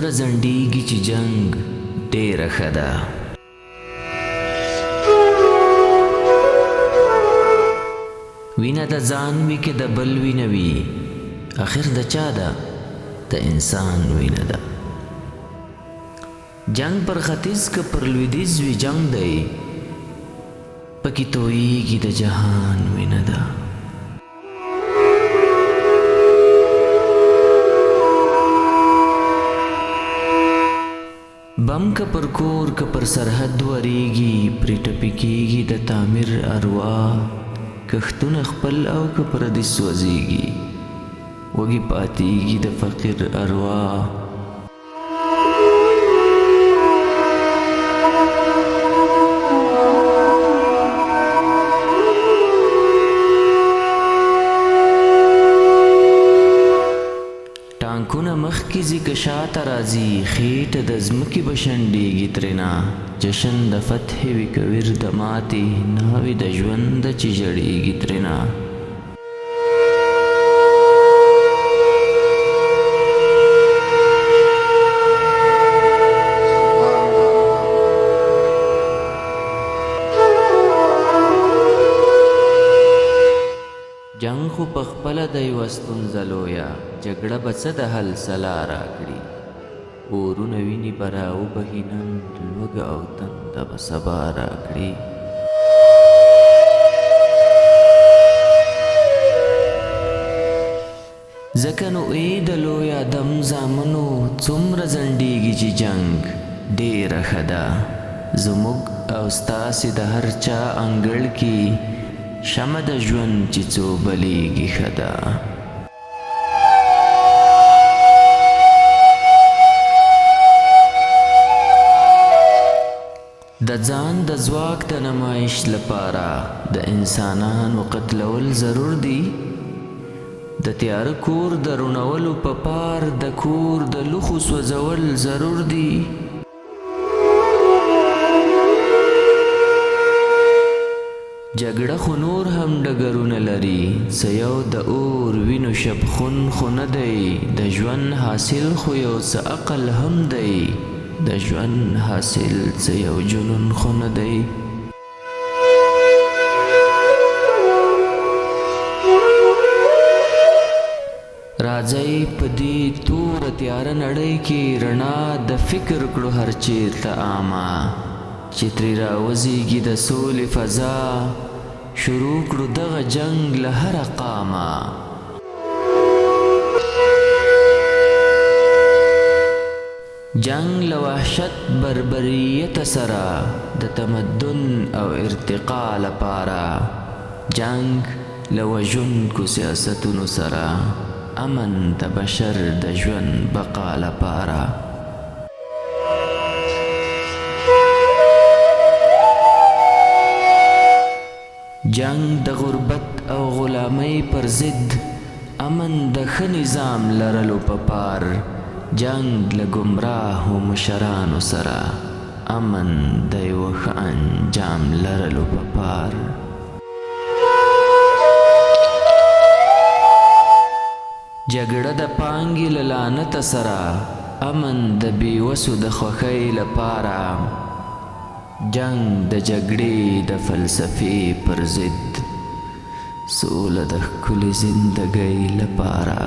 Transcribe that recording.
څومره ځنډیږي چې جنگ ډېره ښه ده. وینه د ځان وي که د بل وینه وي، اخر د چا ده؟ د انسان وینه ده. جنگ پر ختیځ که پر لویدیځ وي جنگ دی، پکې تویږي د جهان وینه ده. بم که پر کور که پر سرحد وریږي، پرې ټپي کېږي د تعمیر اروا، کښتونه خپل او که پردي سوځېږي، وږي پاتېږي د فقیر اروا. ټانکونه مخکې ځي که شاته راځي، خېټه د ځمکې به شنډېږي ترېنه. جشن د فتح وي که ویر د ماتې، ناوې د ژوند چې ژړېږي ترېنه. جنگ خو پخپله د یوه ستونزه لویه، جګړه به څه د حل سلا راکړي. اورونه ویني به راوبهي نن، لوږه او تنده به سبا راکړي. ځکه نو ای د لوی ادم زامنو، څومره ځنډېږي چې جنگ ډېره ښه ده. زموږ او ستاسې د هر چا انګړ کې شمع د ژوند چې څو بلیږي ښه ده. د ځان د ځواک د نمایش لپاره د انسانانو قتلول ضرور دي. د تیاره کور د رونولو په پار د کور د لوښو سوځول ضرور دي. جګړه خو نور هم ډګرونه لري، څه یو د اور وینو شبخون خو نه دی. د ژوند حاصل خو یو څه عقل هم دی، د ژوند حاصل څه یو جنون خو نه دی. راځئ په دې توره تیاره نړۍ کې رڼا د فکر کړو هر چیرته عامه، چې ترې راوزیږي د سولې فضا، شروع کړو دغه جنگ له هره قامه. جنگ له وحشت بربریت سره د تمدن او ارتقا لپاره، جنگ له وژونکو سیاستونو سره امن د بشر د ژوند بقا لپاره. جنگ د غربت او غلامۍ پر ضد، امن د ښه نظام لرلو په پار. جنگ له ګمراهو مشرانو سره، امن د یوه ښه انجام لرلو په پار. جګړه د پانګې له لعنته سره، امن د بېوسو د خوښۍ لپاره. جنگ د جګړې د فلسفې پر ضد، سوله د ښکلې زندګۍ لپاره.